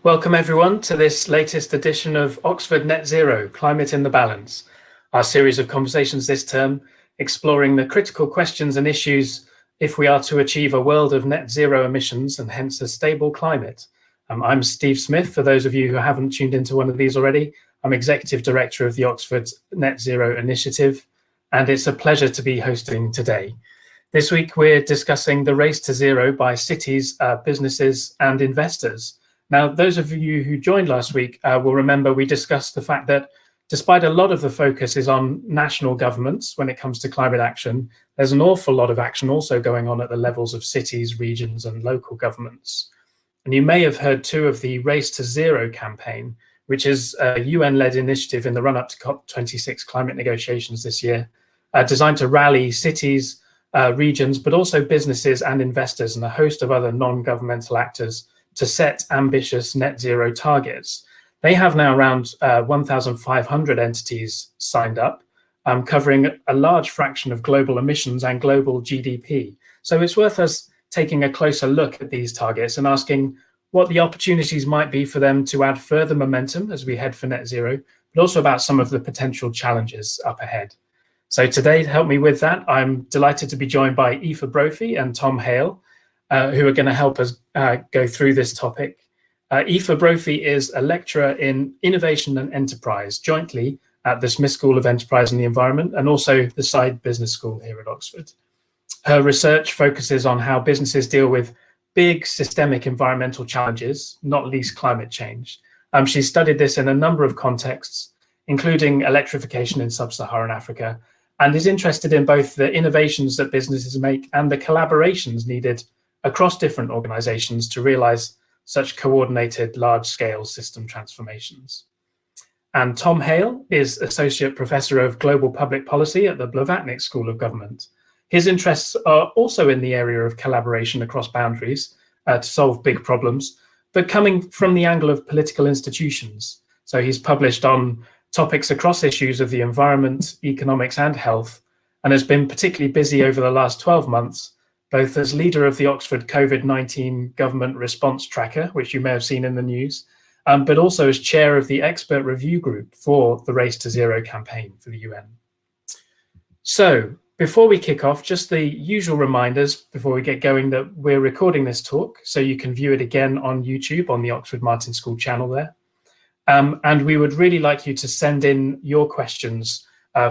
Welcome everyone to this latest edition of Oxford Net Zero, Climate in the Balance, our series of conversations this term exploring the critical questions and issues if we are to achieve a world of net zero emissions and hence a stable climate. I'm Steve Smith, for those of you who haven't tuned into one of these already. I'm Executive Director of the Oxford Net Zero Initiative, and it's a pleasure to be hosting today. This week we're discussing the race to zero by cities, businesses and investors. Now, those of you who joined last week will remember we discussed the fact that despite a lot of the focus is on national governments when it comes to climate action, there's an awful lot of action also going on at the levels of cities, regions and local governments. And you may have heard too of the Race to Zero campaign, which is a UN-led initiative in the run-up to COP26 climate negotiations this year, designed to rally cities, regions, but also businesses and investors and a host of other non-governmental actors to set ambitious net zero targets. They have now around 1,500 entities signed up, covering a large fraction of global emissions and global GDP. So it's worth us taking a closer look at these targets and asking what the opportunities might be for them to add further momentum as we head for net zero, but also about some of the potential challenges up ahead. So today, to help me with that, I'm delighted to be joined by Aoife Brophy and Tom Hale, who are going to help us go through this topic. Aoife Brophy is a lecturer in Innovation and Enterprise, jointly at the Smith School of Enterprise and the Environment, and also the Saïd Business School here at Oxford. Her research focuses on how businesses deal with big systemic environmental challenges, not least climate change. She's studied this in a number of contexts, including electrification in sub-Saharan Africa, and is interested in both the innovations that businesses make and the collaborations needed across different organizations to realize such coordinated large-scale system transformations. And Tom Hale is Associate Professor of Global Public Policy at the Blavatnik School of Government. His interests are also in the area of collaboration across boundaries to solve big problems, but coming from the angle of political institutions. So he's published on topics across issues of the environment, economics and health, and has been particularly busy over the last 12 months both as leader of the Oxford COVID-19 Government Response Tracker, which you may have seen in the news, but also as chair of the expert review group for the Race to Zero campaign for the UN. So before we kick off, just the usual reminders before we get going that we're recording this talk, so you can view it again on YouTube on the Oxford Martin School channel there. And we would really like you to send in your questions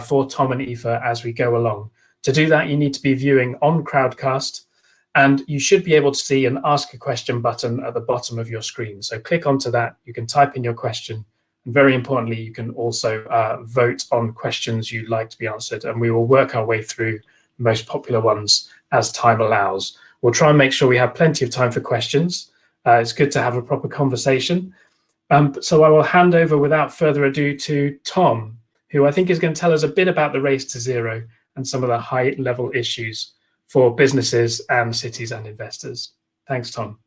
for Tom and Aoife as we go along. To do that, you need to be viewing on Crowdcast, and you should be able to see an Ask a Question button at the bottom of your screen. So click onto that, you can type in your question, and very importantly, you can also vote on questions you'd like to be answered, and we will work our way through the most popular ones as time allows. We'll try and make sure we have plenty of time for questions. It's good to have a proper conversation. So I will hand over without further ado to Tom, who I think is going to tell us a bit about the Race to Zero and some of the high-level issues for businesses and cities and investors. Thanks, Tom.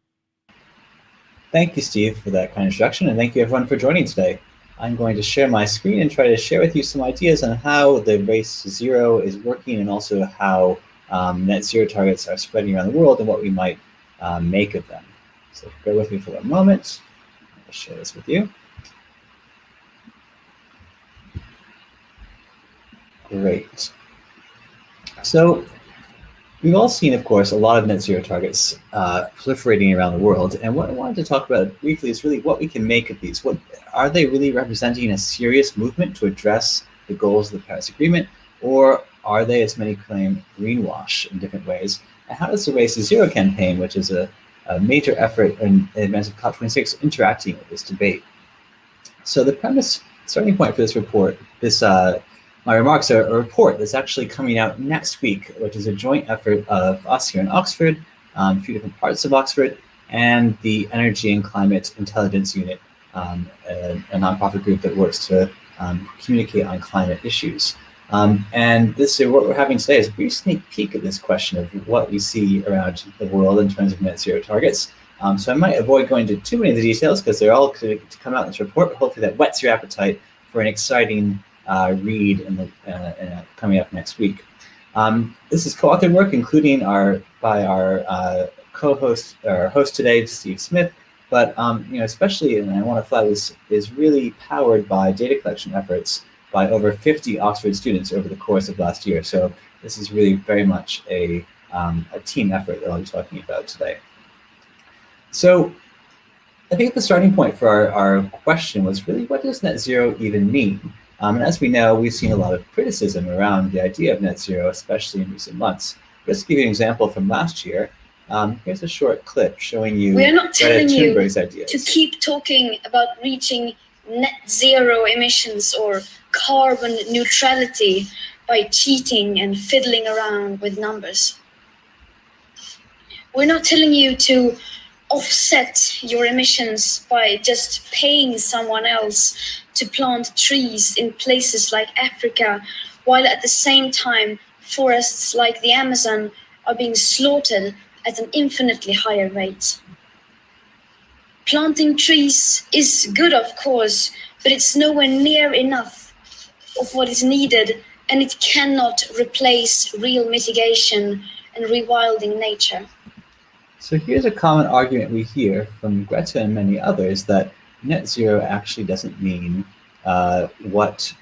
Thank you, Steve, for that kind introduction, and thank you, everyone, for joining today. I'm going to share my screen and try to share with you some ideas on how the Race to Zero is working and also how net zero targets are spreading around the world and what we might make of them. So bear with me for one moment. I'll share this with you. Great. So we've all seen, of course, a lot of net zero targets proliferating around the world. And what I wanted to talk about briefly is really what we can make of these. What are they really representing a serious movement to address the goals of the Paris Agreement? Or are they, as many claim, greenwash in different ways? And how does the Race to Zero campaign, which is a major effort in advance of COP26, interacting with this debate? So the premise, starting point for this report, my remarks are a report that's actually coming out next week, which is a joint effort of us here in Oxford, a few different parts of Oxford, and the Energy and Climate Intelligence Unit, a nonprofit group that works to communicate on climate issues. And what we're having today is a brief sneak peek at this question of what we see around the world in terms of net zero targets. So I might avoid going into too many of the details because they're all to come out in this report, but hopefully that whets your appetite for an exciting read coming up next week. This is co-authored work, including by our co-host, or host today, Steve Smith, But especially, and I want to flag this, is really powered by data collection efforts by over 50 Oxford students over the course of last year. So this is really very much a team effort that I'll be talking about today. So I think the starting point for our question was really, what does net zero even mean? And as we know, we've seen a lot of criticism around the idea of net zero, especially in recent months. Just to give you an example from last year, here's a short clip showing you We're not telling you ideas. To keep talking about reaching net zero emissions or carbon neutrality by cheating and fiddling around with numbers. We're not telling you to offset your emissions by just paying someone else to plant trees in places like Africa, while at the same time forests like the Amazon are being slaughtered at an infinitely higher rate. Planting trees is good, of course, but it's nowhere near enough of what is needed, and it cannot replace real mitigation and rewilding nature. So here's a common argument we hear from Greta and many others, that net zero actually doesn't mean what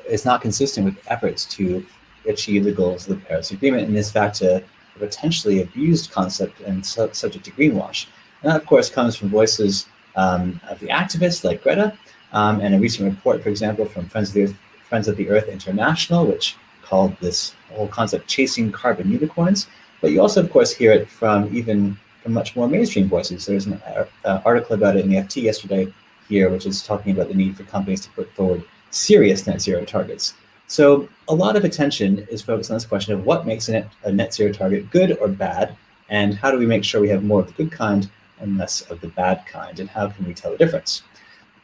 is not consistent with efforts to achieve the goals of the Paris Agreement, and is in fact a potentially abused concept and subject to greenwash. And that, of course, comes from voices of the activists like Greta, and a recent report, for example, from Friends of the Earth International, which called this whole concept chasing carbon unicorns. But you also, of course, hear it from much more mainstream voices. There's an article about it in the FT yesterday here, which is talking about the need for companies to put forward serious net zero targets. So a lot of attention is focused on this question of what makes a net zero target good or bad, and how do we make sure we have more of the good kind and less of the bad kind, and how can we tell the difference?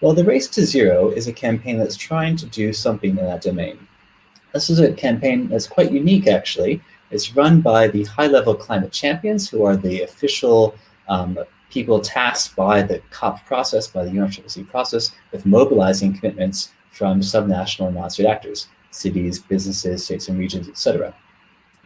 Well, the Race to Zero is a campaign that's trying to do something in that domain. This is a campaign that's quite unique, actually. It's run by the high-level climate champions, who are the official people tasked by the COP process, by the UNFCCC process, with mobilizing commitments from subnational and non-state actors, cities, businesses, states and regions, etc.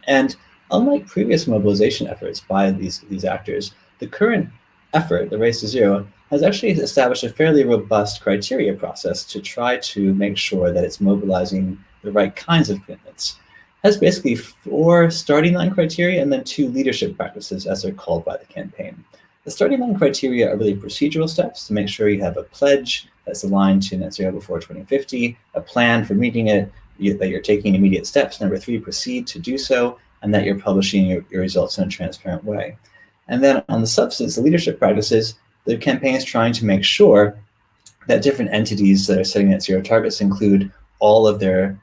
And unlike previous mobilization efforts by these actors, the current effort, the Race to Zero, has actually established a fairly robust criteria process to try to make sure that it's mobilizing the right kinds of commitments. It has basically 4 starting line criteria and then 2 leadership practices, as they're called by the campaign. The starting line criteria are really procedural steps to make sure you have a pledge that's aligned to net zero before 2050, a plan for meeting it, that you're taking immediate steps. Number 3, proceed to do so, and that you're publishing your results in a transparent way. And then on the substance, the leadership practices, the campaign is trying to make sure that different entities that are setting net zero targets include all of the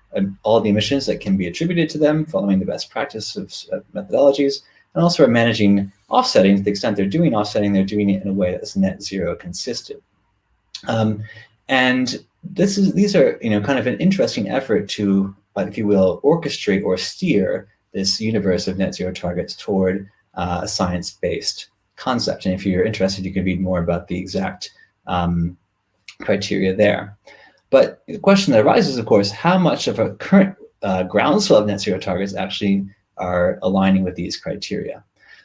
emissions that can be attributed to them, following the best practice of methodologies, and also are managing offsetting. To the extent they're doing offsetting, they're doing it in a way that's net zero consistent. And these are kind of an interesting effort to, if you will, orchestrate or steer this universe of net zero targets toward a science-based concept. And if you're interested, you can read more about the exact criteria there. But the question that arises, of course, how much of a current groundswell of net zero targets actually are aligning with these criteria?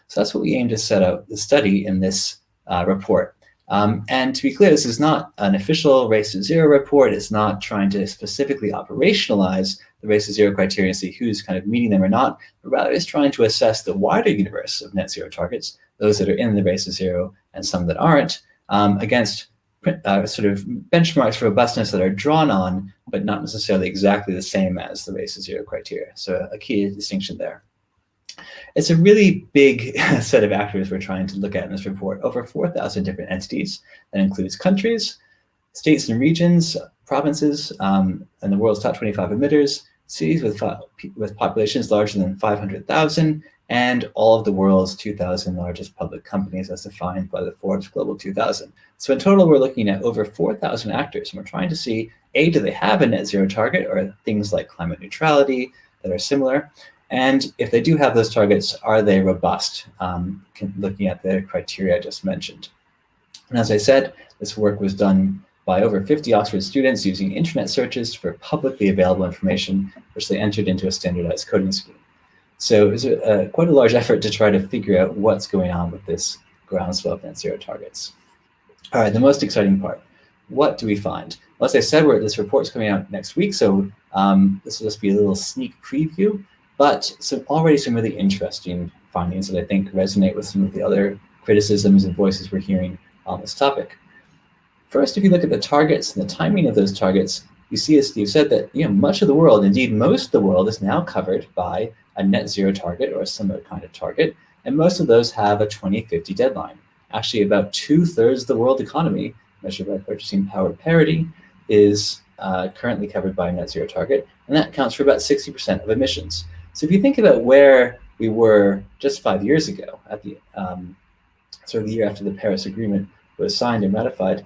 So that's what we aim to set out the study in this report. And to be clear, this is not an official Race to Zero report. It's not trying to specifically operationalize the Race to Zero criteria and see who's kind of meeting them or not, but rather it's trying to assess the wider universe of net zero targets, those that are in the Race to Zero and some that aren't, against sort of benchmarks for robustness that are drawn on, but not necessarily exactly the same as the Race to Zero criteria. So a key distinction there. It's a really big set of actors we're trying to look at in this report. Over 4,000 different entities. That includes countries, states and regions, provinces, and the world's top 25 emitters, cities with populations larger than 500,000, and all of the world's 2,000 largest public companies as defined by the Forbes Global 2000. So in total, we're looking at over 4,000 actors, and we're trying to see, A, do they have a net zero target, or things like climate neutrality that are similar? And if they do have those targets, are they robust? Looking at the criteria I just mentioned. And as I said, this work was done by over 50 Oxford students using internet searches for publicly available information, which they entered into a standardized coding scheme. So it was quite a large effort to try to figure out what's going on with this groundswell of net zero targets. All right, the most exciting part. What do we find? Well, as I said, this report's coming out next week, so this will just be a little sneak preview, but already some really interesting findings that I think resonate with some of the other criticisms and voices we're hearing on this topic. First, if you look at the targets and the timing of those targets, you see, as Steve said, that much of the world, indeed most of the world, is now covered by a net zero target or a similar kind of target, and most of those have a 2050 deadline. Actually, about 2/3 of the world economy, measured by purchasing power parity, is currently covered by a net zero target, and that accounts for about 60% of emissions. So if you think about where we were just 5 years ago, at the sort of the year after the Paris Agreement was signed and ratified,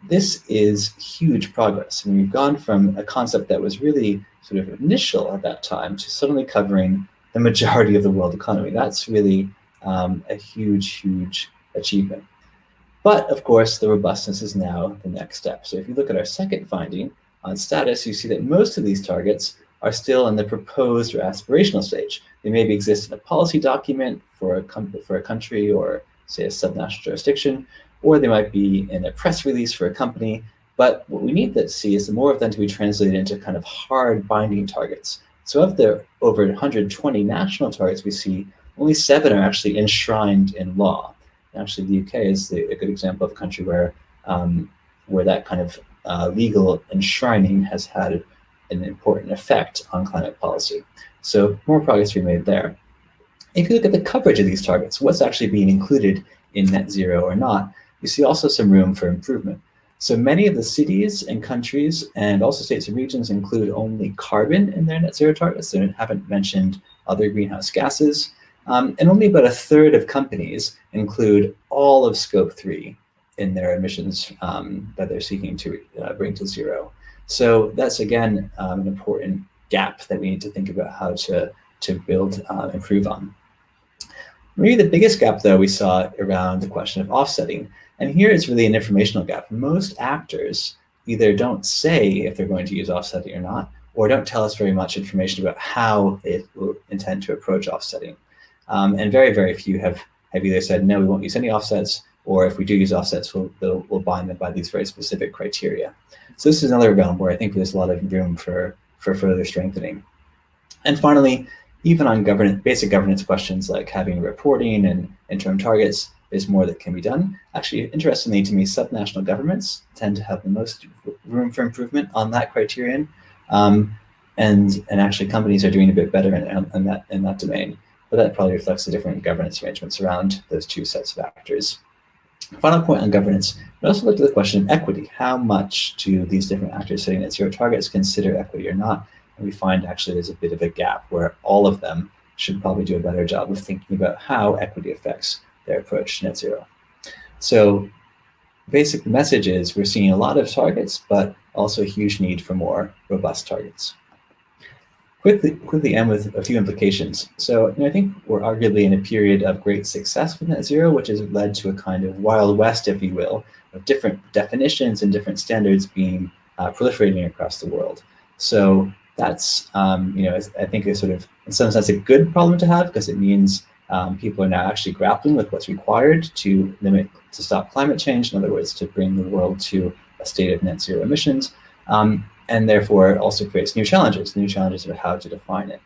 this is huge progress. I mean, we've gone from a concept that was really sort of initial at that time to suddenly covering the majority of the world economy. That's really a huge, huge achievement. But of course, the robustness is now the next step. So if you look at our second finding on status, you see that most of these targets are still in the proposed or aspirational stage. They maybe exist in a policy document for a country or, say, a subnational jurisdiction, or they might be in a press release for a company. But what we need to see is more of them to be translated into kind of hard binding targets. So of the over 120 national targets we see, only 7 are actually enshrined in law. Actually, the UK is a good example of a country where that kind of legal enshrining has had an important effect on climate policy. So more progress to be made there. If you look at the coverage of these targets, what's actually being included in net zero or not, you see also some room for improvement. So many of the cities and countries and also states and regions include only carbon in their net zero targets. They haven't mentioned other greenhouse gases. And only about 1/3 of companies include all of Scope 3 in their emissions that they're seeking to bring to zero. So that's, again, an important gap that we need to think about how to improve on. Maybe the biggest gap, though, we saw around the question of offsetting. And here it's really an informational gap. Most actors either don't say if they're going to use offsetting or not, or don't tell us very much information about how they will intend to approach offsetting. And very, very few have either said, no, we won't use any offsets, or if we do use offsets, we'll bind them by these very specific criteria. So this is another realm where I think there's a lot of room for further strengthening. And finally, even on basic governance questions like having reporting and interim targets, there's more that can be done. Actually, interestingly to me, subnational governments tend to have the most room for improvement on that criterion. And actually companies are doing a bit better in that domain. But that probably reflects the different governance arrangements around those two sets of actors. Final point on governance, we also looked at the question of equity. How much do these different actors setting net zero targets consider equity or not? And we find actually there's a bit of a gap where all of them should probably do a better job of thinking about how equity affects their approach to net zero. So basic message is we're seeing a lot of targets, but also a huge need for more robust targets. Quickly end with a few implications. So I think we're arguably in a period of great success with net zero, which has led to a kind of Wild West, if you will, of different definitions and different standards being proliferating across the world. So that's, I think is sort of, in some sense, a good problem to have, because it means people are now actually grappling with what's required to stop climate change. In other words, to bring the world to a state of net zero emissions. And therefore it also creates new challenges about how to define it.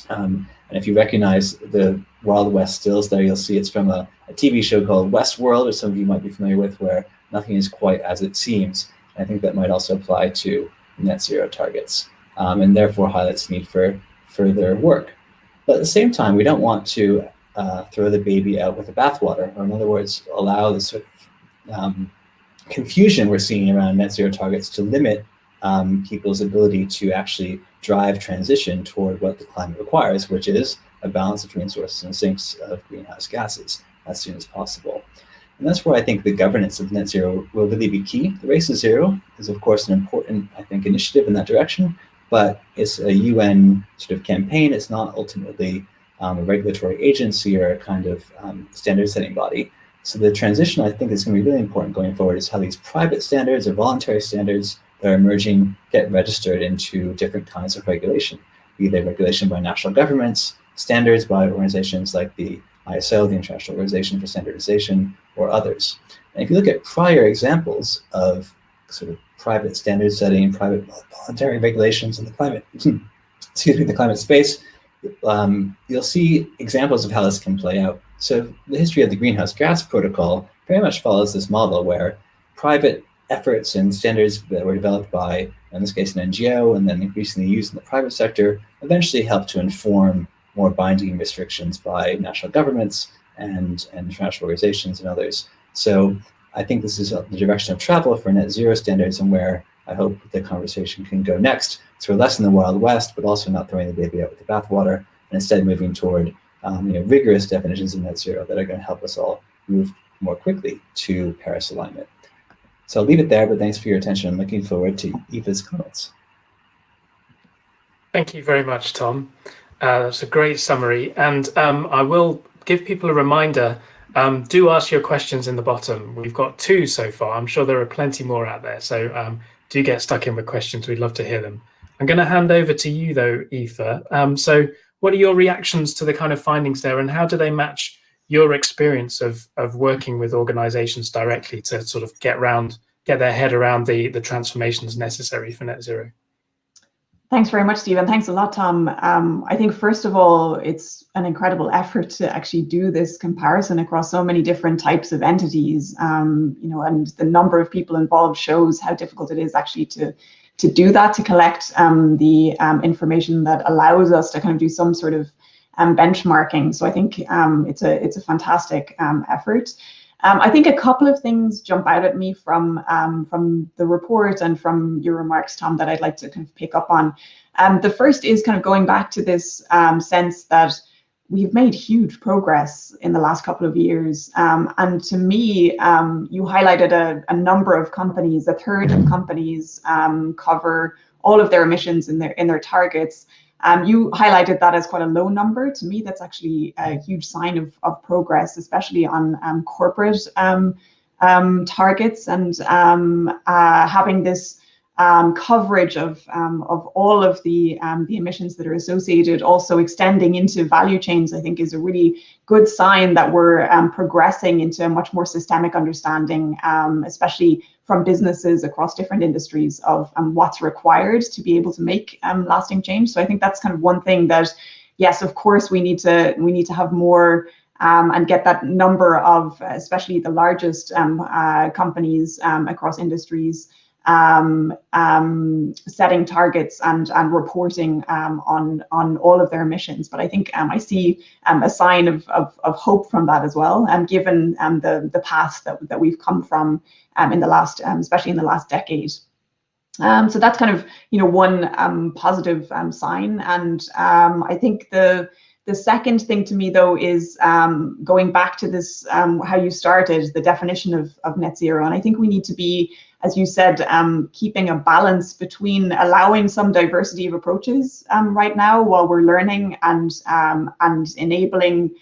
And if you recognize the Wild West stills there, you'll see it's from a TV show called Westworld, or some of you might be familiar with, where nothing is quite as it seems. And I think that might also apply to net zero targets, and therefore highlights the need for further work. But at the same time, we don't want to throw the baby out with the bathwater, or in other words, allow the sort of confusion we're seeing around net zero targets to limit people's ability to actually drive transition toward what the climate requires, which is a balance between sources and sinks of greenhouse gases as soon as possible. And that's where I think the governance of net zero will really be key. The Race to Zero is, of course, an important, I think, initiative in that direction, but it's a UN sort of campaign. It's not ultimately a regulatory agency or a kind of standard-setting body. So the transition, I think, is going to be really important going forward, is how these private standards or voluntary standards that are emerging get registered into different kinds of regulation, be they regulation by national governments, standards by organizations like the ISO, the International Organization for Standardization, or others. And if you look at prior examples of sort of private standard setting, private voluntary regulations in the climate, excuse me, the climate space, you'll see examples of how this can play out. So the history of the Greenhouse Gas Protocol very much follows this model where private efforts and standards that were developed by, in this case, an NGO, and then increasingly used in the private sector, eventually help to inform more binding restrictions by national governments and international organizations and others. So I think this is the direction of travel for net zero standards, and where I hope the conversation can go next. So we're less in the Wild West, but also not throwing the baby out with the bathwater, and instead moving toward rigorous definitions of net zero that are going to help us all move more quickly to Paris alignment. So I'll leave it there, but thanks for your attention. I'm looking forward to Aoife's comments. Thank you very much, Tom. That's a great summary. And I will give people a reminder, do ask your questions in the bottom. We've got 2 so far. I'm sure there are plenty more out there. So do get stuck in with questions. We'd love to hear them. I'm going to hand over to you though, Aoife. So what are your reactions to the kind of findings there, and how do they match your experience of working with organizations directly to sort of get their head around the transformations necessary for net zero? Thanks very much, Steve, and thanks a lot, Tom. I think, first of all, it's an incredible effort to actually do this comparison across so many different types of entities, and the number of people involved shows how difficult it is actually to do that, to collect the information that allows us to kind of do some sort of benchmarking. So I think it's a fantastic effort. I think a couple of things jump out at me from the report and from your remarks, Tom, that I'd like to kind of pick up on. The first is kind of going back to this sense that we've made huge progress in the last couple of years. And to me, you highlighted a number of companies. A third of companies cover all of their emissions in their targets. You highlighted that as quite a low number. To me, that's actually a huge sign of progress, especially on corporate targets, and having this coverage of all of the emissions that are associated, also extending into value chains, I think is a really good sign that we're progressing into a much more systemic understanding, especially from businesses across different industries, of what's required to be able to make lasting change. So I think that's kind of one thing that, yes, of course, we need to have more and get that number of, especially the largest companies across industries, setting targets and reporting on all of their emissions. But I think I see a sign of hope from that as well, given the path that we've come from in the last, especially in the last decade. So that's kind of one positive sign. And I think the second thing to me, though, is going back to this, how you started, the definition of net zero. And I think we need to be, as you said, keeping a balance between allowing some diversity of approaches right now while we're learning, and enabling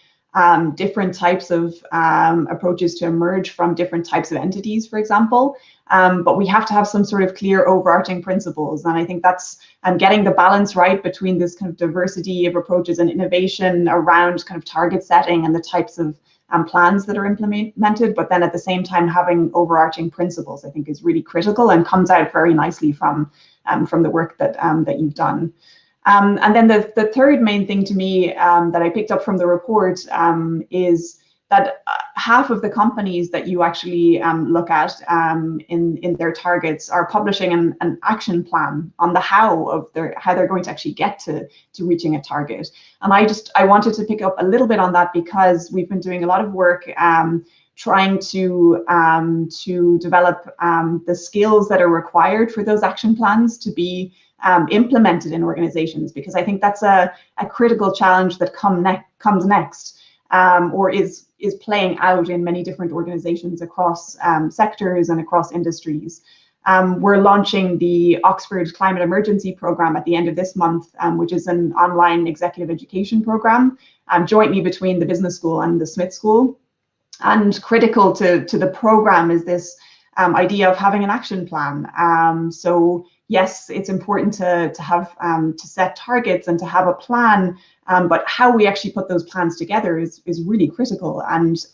different types of approaches to emerge from different types of entities, for example. But we have to have some sort of clear overarching principles. And I think that's getting the balance right between this kind of diversity of approaches and innovation around kind of target setting and the types of plans that are implemented, but then at the same time having overarching principles, I think is really critical, and comes out very nicely from the work that you've done. And then the third main thing to me that I picked up from the report is that half of the companies that you actually look at in their targets are publishing an action plan on the how they're going to actually get to reaching a target. And I wanted to pick up a little bit on that, because we've been doing a lot of work trying to develop the skills that are required for those action plans to be implemented in organizations, because I think that's a critical challenge that comes next, or is playing out in many different organizations across sectors and across industries. We're launching the Oxford Climate Emergency Programme at the end of this month, which is an online executive education programme jointly between the Business School and the Smith School. And critical to the programme is this idea of having an action plan. So yes, it's important to have to set targets and to have a plan, but how we actually put those plans together is really critical, and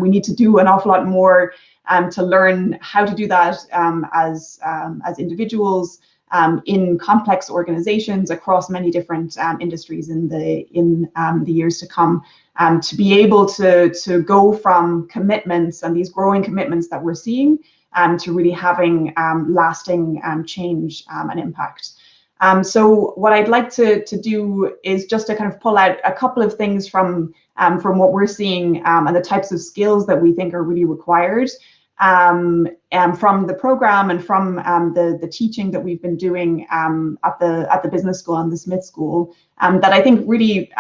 we need to do an awful lot more to learn how to do that as individuals in complex organizations across many different industries in the years to come, to be able to go from commitments and these growing commitments that we're seeing to really having lasting change and impact. So what I'd like to do is just to kind of pull out a couple of things from what we're seeing and the types of skills that we think are really required from the program and from the teaching that we've been doing at the business school and the Smith School, that I think really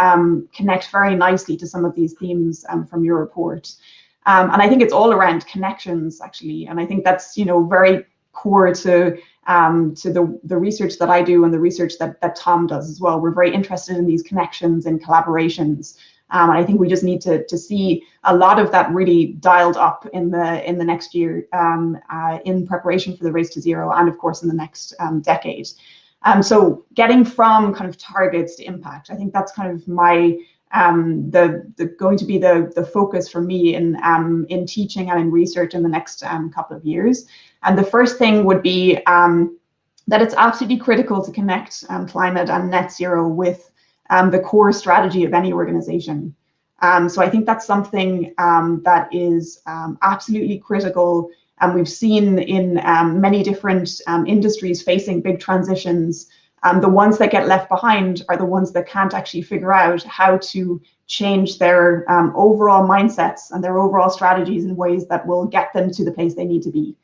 connect very nicely to some of these themes from your report. And I think it's all around connections, actually, and I think that's very core to the research that I do and the research that Tom does as well. We're very interested in these connections and collaborations. And I think we just need to see a lot of that really dialed up in the next year in preparation for the Race to Zero, and of course in the next decade. So getting from kind of targets to impact, I think that's kind of my going to be the focus for me in teaching and in research in the next couple of years. And the first thing would be that it's absolutely critical to connect climate and net zero with the core strategy of any organization. So I think that's something that is absolutely critical. And we've seen in many different industries facing big transitions, the ones that get left behind are the ones that can't actually figure out how to change their overall mindsets and their overall strategies in ways that will get them to the place they need to be.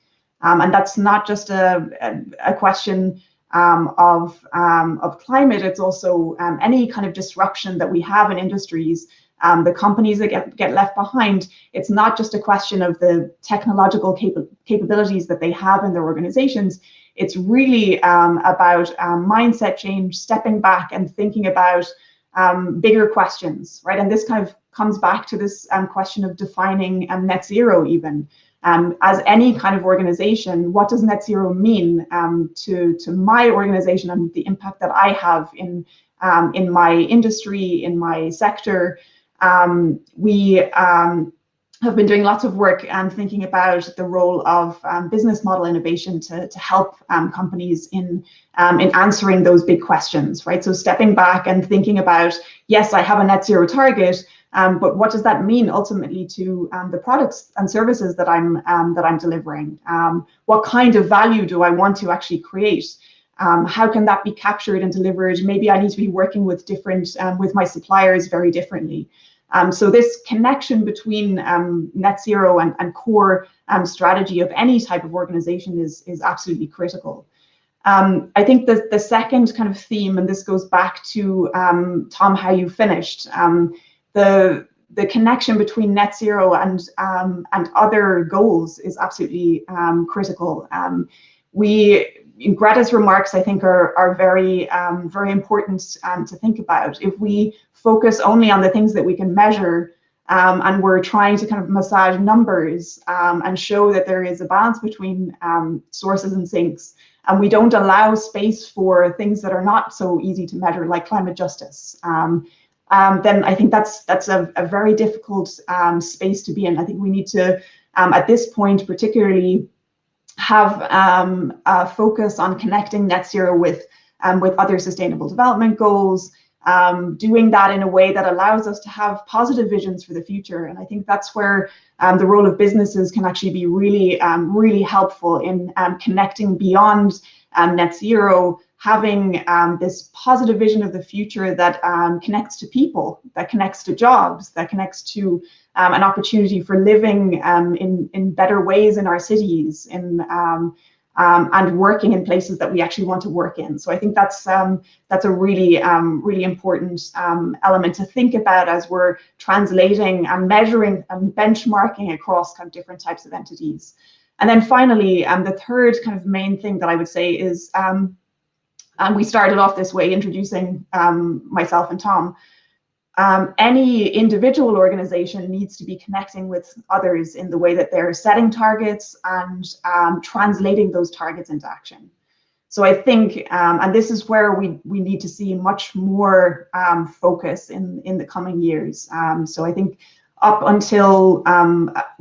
And that's not just a question of climate, it's also any kind of disruption that we have in industries, the companies that get left behind. It's not just a question of the technological capabilities that they have in their organizations. It's really about mindset change, stepping back and thinking about bigger questions, right? And this kind of comes back to this question of defining net zero even. As any kind of organization, what does net zero mean to my organization and the impact that I have in my industry, in my sector? We have been doing lots of work and thinking about the role of business model innovation to help companies in answering those big questions, right? So stepping back and thinking about, yes, I have a net zero target, but what does that mean ultimately to the products and services that I'm delivering? What kind of value do I want to actually create? How can that be captured and delivered? Maybe I need to be working with with my suppliers very differently. So this connection between net zero and core strategy of any type of organization is absolutely critical. I think the second kind of theme, and this goes back to Tom, how you finished, the connection between net zero and other goals is absolutely critical. Greta's remarks, I think, are very important to think about. If we focus only on the things that we can measure, and we're trying to kind of massage numbers and show that there is a balance between sources and sinks, and we don't allow space for things that are not so easy to measure, like climate justice, then I think that's a very difficult space to be in. I think we need to, at this point particularly, have a focus on connecting net zero with other sustainable development goals, doing that in a way that allows us to have positive visions for the future. And I think that's where the role of businesses can actually be really helpful in connecting beyond net zero, having this positive vision of the future that connects to people, that connects to jobs, that connects to an opportunity for living in better ways in our cities, and working in places that we actually want to work in. So I think that's a really important element to think about as we're translating and measuring and benchmarking across kind of different types of entities. And then finally, the third kind of main thing that I would say is, and we started off this way introducing myself and Tom, any individual organization needs to be connecting with others in the way that they're setting targets and translating those targets into action. So I think, and this is where we need to see much more focus in the coming years. So I think up until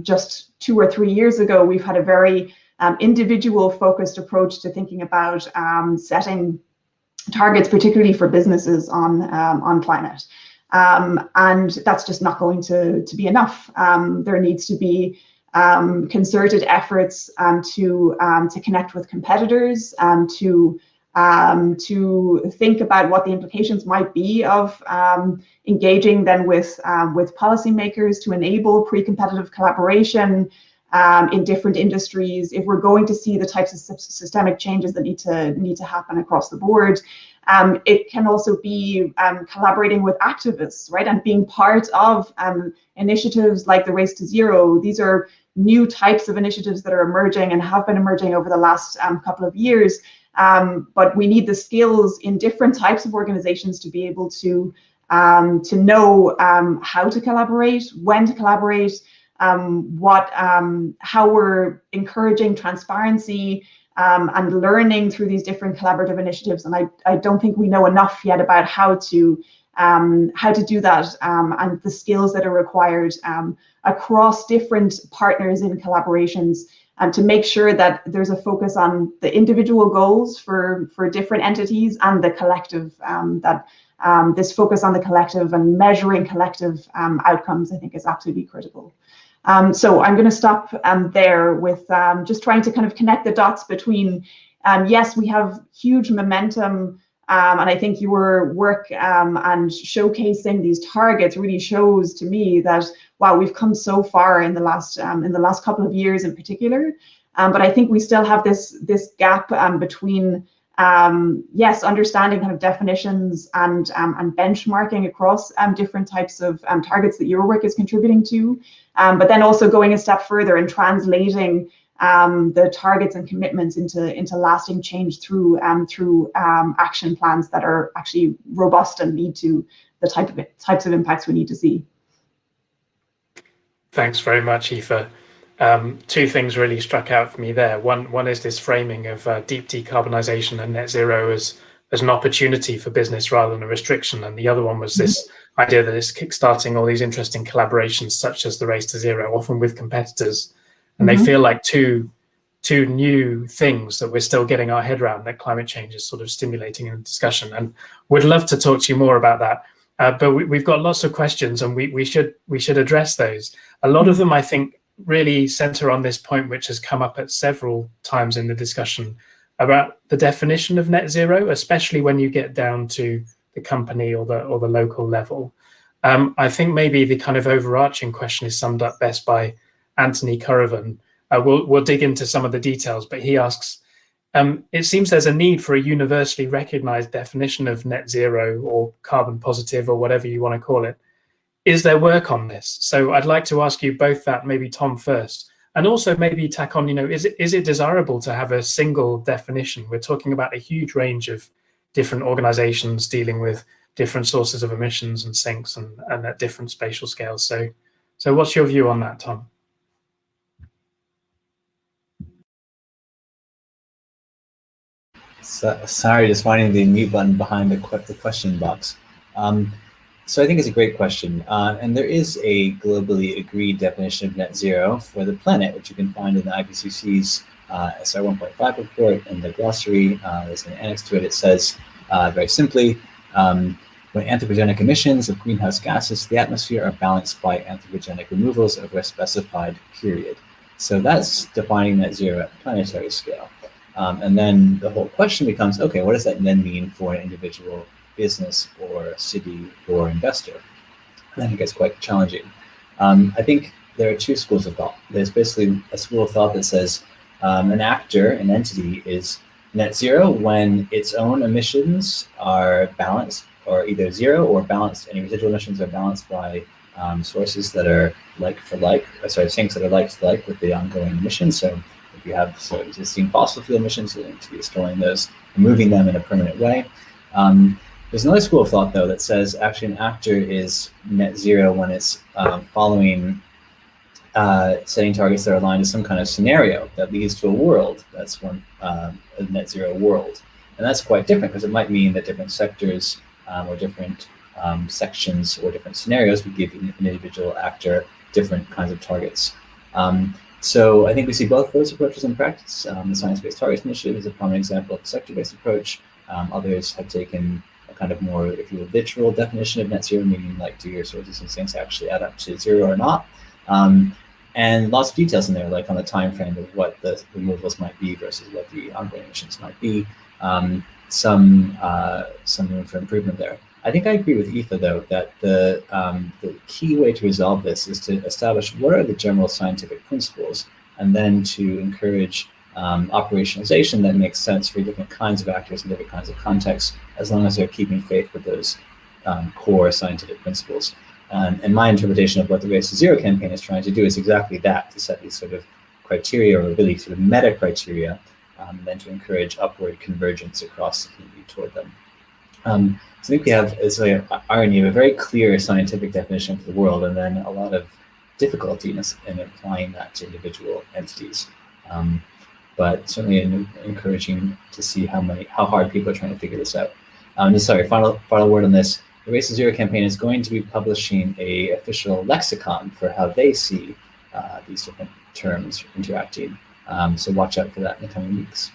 just 2 or 3 years ago, we've had a very individual focused approach to thinking about setting targets, particularly for businesses on climate. And that's just not going to be enough. There needs to be concerted efforts to connect with competitors, to think about what the implications might be of engaging then with policymakers to enable pre-competitive collaboration in different industries. If we're going to see the types of systemic changes that need to happen across the board, it can also be collaborating with activists, right, and being part of initiatives like the Race to Zero. These are new types of initiatives that are emerging and have been emerging over the last couple of years. But we need the skills in different types of organizations to be able to know how to collaborate, when to collaborate, how we're encouraging transparency and learning through these different collaborative initiatives. And I don't think we know enough yet about how to do that and the skills that are required across different partners in collaborations, and to make sure that there's a focus on the individual goals for different entities and the collective, this focus on the collective and measuring collective outcomes, I think, is absolutely critical. So I'm going to stop there with just trying to kind of connect the dots between, yes, we have huge momentum, and I think your work and showcasing these targets really shows to me that, wow, we've come so far in the last couple of years in particular. But I think we still have this gap between, yes, understanding kind of definitions and benchmarking across different types of targets that your work is contributing to, but then also going a step further and translating the targets and commitments into lasting change through action plans that are actually robust and lead to the types of impacts we need to see. Thanks very much, Aoife. Two things really struck out for me there. One is this framing of deep decarbonisation and net zero as an opportunity for business rather than a restriction. And the other one was this idea that it's kickstarting all these interesting collaborations, such as the Race to Zero, often with competitors. And they feel like two new things that we're still getting our head around, that climate change is sort of stimulating in discussion. And would love to talk to you more about that. But we've got lots of questions, and we should address those. A lot of them, I think, really center on this point, which has come up at several times in the discussion about the definition of net zero, especially when you get down to the company or the local level. I think maybe the kind of overarching question is summed up best by Anthony Currivan. We'll dig into some of the details, but he asks, it seems there's a need for a universally recognized definition of net zero or carbon positive or whatever you want to call it. Is there work on this? So I'd like to ask you both that, maybe Tom first, and also maybe tack on, is it desirable to have a single definition? We're talking about a huge range of different organizations dealing with different sources of emissions and sinks and at different spatial scales. So what's your view on that, Tom? Sorry, just finding the mute button behind the question box. So I think it's a great question. And there is a globally agreed definition of net zero for the planet, which you can find in the IPCC's SR 1.5 report. In the glossary, there's an annex to it. It says, very simply, when anthropogenic emissions of greenhouse gases to the atmosphere are balanced by anthropogenic removals over a specified period. So that's defining net zero at the planetary scale. And then the whole question becomes, okay, what does that then mean for an individual business or city or investor? And then it gets quite challenging. I think there are two schools of thought. There's basically a school of thought that says an actor, an entity, is net zero when its own emissions are balanced, or either zero or balanced. Any residual emissions are balanced by sources that are like for like, sinks that are like to like with the ongoing emissions. So if you have existing fossil fuel emissions, you need to be storing those and moving them in a permanent way. There's another school of thought, though, that says actually an actor is net zero when it's following setting targets that are aligned to some kind of scenario that leads to a world that's a net zero world. And that's quite different, because it might mean that different sectors or different sections or different scenarios would give an individual actor different kinds of targets. So I think we see both those approaches in practice. The Science-Based Targets Initiative is a prominent example of a sector-based approach. Others have taken a kind of more, if you will, literal definition of net zero, meaning like, do your sources and sinks actually add up to zero or not? And lots of details in there, like on the time frame of what the removals might be versus what the ongoing emissions might be. Some room for improvement there. I think I agree with Aoife, though, that the key way to resolve this is to establish what are the general scientific principles, and then to encourage operationalization that makes sense for different kinds of actors and different kinds of contexts, as long as they're keeping faith with those core scientific principles. And my interpretation of what the Race to Zero campaign is trying to do is exactly that, to set these sort of criteria, or really sort of meta criteria, and then to encourage upward convergence across the community toward them. So I think we have, it's like an irony of a very clear scientific definition for the world, and then a lot of difficulty in applying that to individual entities. But certainly encouraging to see how hard people are trying to figure this out. Sorry, final word on this. The Race to Zero campaign is going to be publishing an official lexicon for how they see these different terms interacting. So watch out for that in the coming weeks.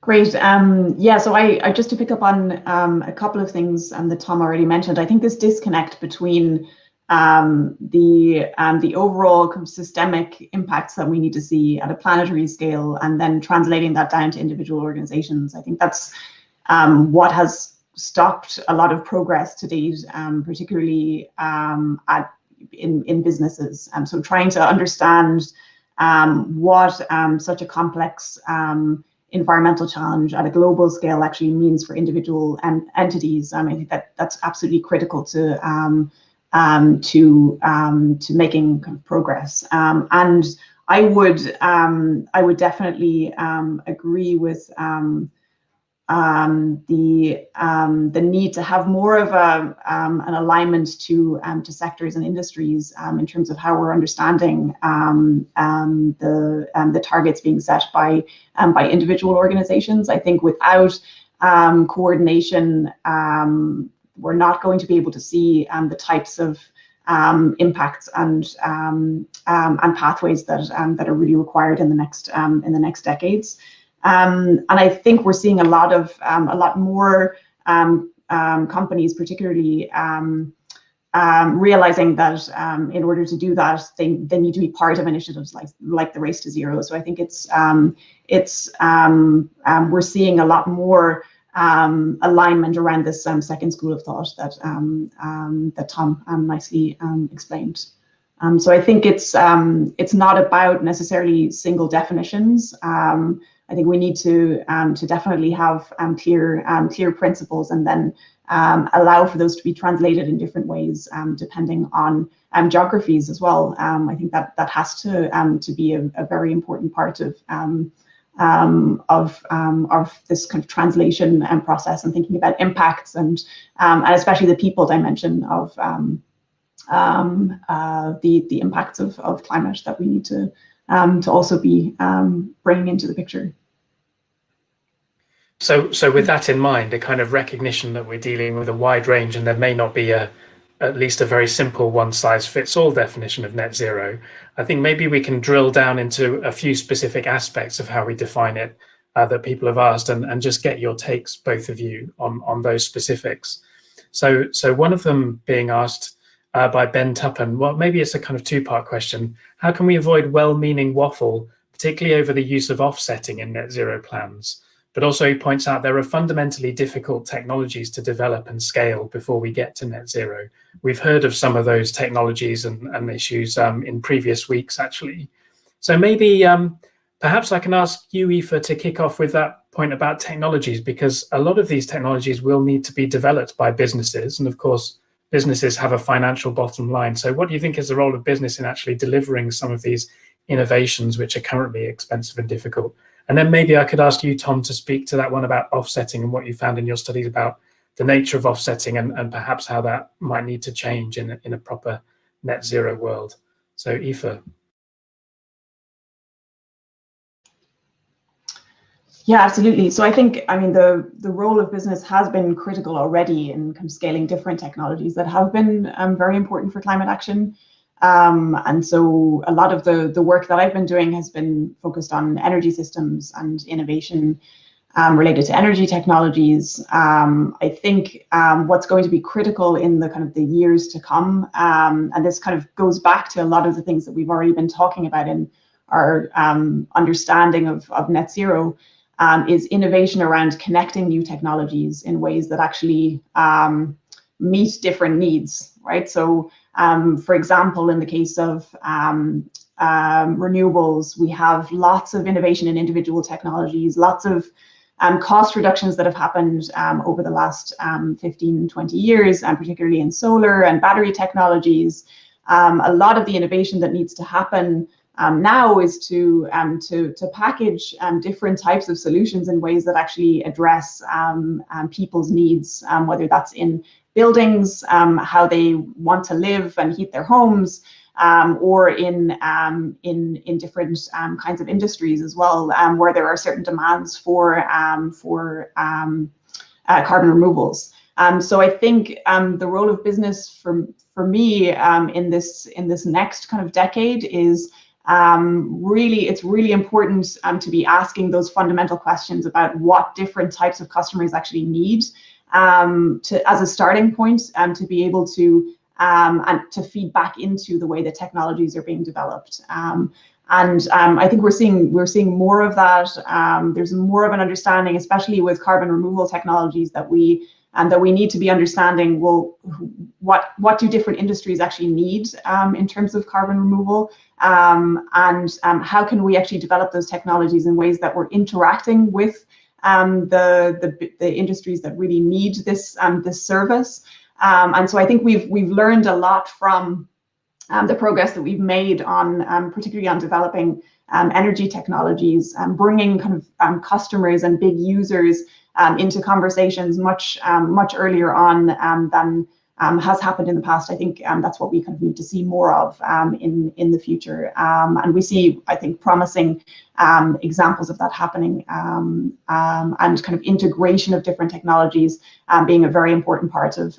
Great. Yeah, so I just to pick up on a couple of things that Tom already mentioned. I think this disconnect between the overall kind of systemic impacts that we need to see at a planetary scale, and then translating that down to individual organizations. I think that's what has stopped a lot of progress to date, particularly in businesses. So trying to understand what such a complex environmental challenge at a global scale actually means for individual entities. I think that's absolutely critical to making kind of progress. And I would definitely agree with the need to have more of an alignment to sectors and industries in terms of how we're understanding the targets being set by individual organizations. I think without coordination, we're not going to be able to see the types of impacts and pathways that are really required in the next decades. And I think we're seeing a lot more companies, particularly realizing that in order to do that, they need to be part of initiatives like the Race to Zero. So I think we're seeing a lot more alignment around this second school of thought that Tom nicely explained. So I think it's not about necessarily single definitions. I think we need to definitely have clear principles, and then allow for those to be translated in different ways depending on geographies as well. I think that has to be a very important part of this kind of translation process, and thinking about impacts and especially the people dimension of the impacts of climate that we need to also be bringing into the picture. So with that in mind, a kind of recognition that we're dealing with a wide range, and there may not be at least a very simple one-size-fits-all definition of net zero, I think maybe we can drill down into a few specific aspects of how we define it that people have asked, and just get your takes, both of you, on those specifics. So one of them being asked by Ben Tuppen, well, maybe it's a kind of two-part question. How can we avoid well-meaning waffle, particularly over the use of offsetting in net zero plans? But also he points out there are fundamentally difficult technologies to develop and scale before we get to net zero. We've heard of some of those technologies and issues in previous weeks, actually. So maybe perhaps I can ask you, Aoife, to kick off with that point about technologies, because a lot of these technologies will need to be developed by businesses. And of course, businesses have a financial bottom line. So what do you think is the role of business in actually delivering some of these innovations, which are currently expensive and difficult? And then maybe I could ask you, Tom, to speak to that one about offsetting and what you found in your studies about the nature of offsetting and perhaps how that might need to change in a proper net zero world. So Aoife. Yeah, absolutely. So I think, I mean, the role of business has been critical already in kind of scaling different technologies that have been very important for climate action. And so a lot of the work that I've been doing has been focused on energy systems and innovation related to energy technologies. I think what's going to be critical in the kind of the years to come, and this kind of goes back to a lot of the things that we've already been talking about in our understanding of net zero, is innovation around connecting new technologies in ways that actually meet different needs, right? So, for example, in the case of renewables, we have lots of innovation in individual technologies, lots of cost reductions that have happened over the last 15, 20 years, and particularly in solar and battery technologies. A lot of the innovation that needs to happen now is to package different types of solutions in ways that actually address people's needs, whether that's in buildings, how they want to live and heat their homes, or in different kinds of industries as well, where there are certain demands for carbon removals. So I think the role of business for me in this next kind of decade is it's really important to be asking those fundamental questions about what different types of customers actually need as a starting point, to be able to and to feed back into the way that technologies are being developed. I think we're seeing more of that. There's more of an understanding, especially with carbon removal technologies, that we need to be understanding, well, what do different industries actually need in terms of carbon removal, and how can we actually develop those technologies in ways that we're interacting with the industries that really need this service. And so I think we've learned a lot from the progress that we've made on particularly on developing energy technologies, bringing kind of customers and big users into conversations much earlier on than has happened in the past. I think that's what we kind of need to see more of in the future. And we see, I think, promising examples of that happening, and kind of integration of different technologies being a very important part of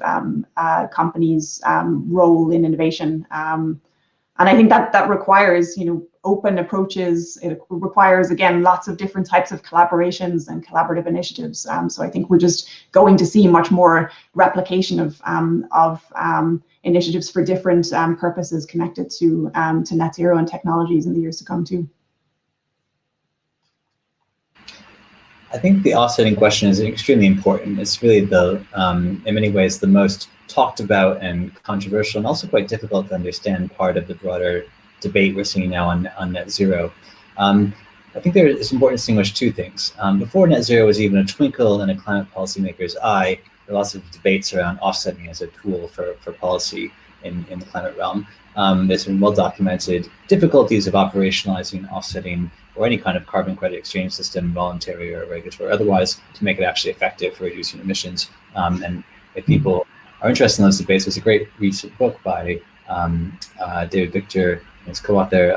companies' role in innovation. And I think that requires, open approaches. It requires, again, lots of different types of collaborations and collaborative initiatives. So I think we're just going to see much more replication of initiatives for different purposes connected to net zero and technologies in the years to come too. I think the offsetting question is extremely important. It's really in many ways, the most talked about and controversial, and also quite difficult to understand part of the broader debate we're seeing now on net zero. I think it's important to distinguish two things. Before net zero was even a twinkle in a climate policymaker's eye, there are lots of debates around offsetting as a tool for policy in the climate realm. There's been well-documented difficulties of operationalizing offsetting or any kind of carbon credit exchange system, voluntary or regulatory or otherwise, to make it actually effective for reducing emissions. And if people are interested in those debates, there's a great recent book by David Victor and his co-author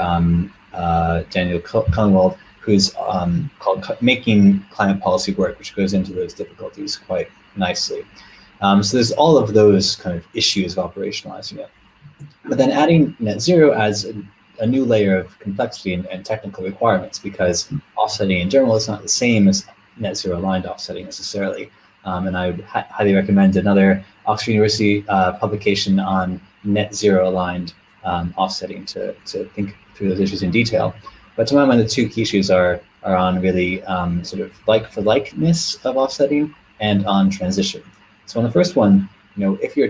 Daniel Cullingwold, who's called Making Climate Policy Work, which goes into those difficulties quite nicely. So there's all of those kind of issues of operationalizing it. But then adding net zero adds a new layer of complexity and technical requirements, because offsetting in general is not the same as net zero aligned offsetting necessarily. And I would highly recommend another Oxford University publication on net zero aligned offsetting to think through those issues in detail. But to my mind, the two key issues are on really sort of like for likeness of offsetting and on transition. So on the first one, if you're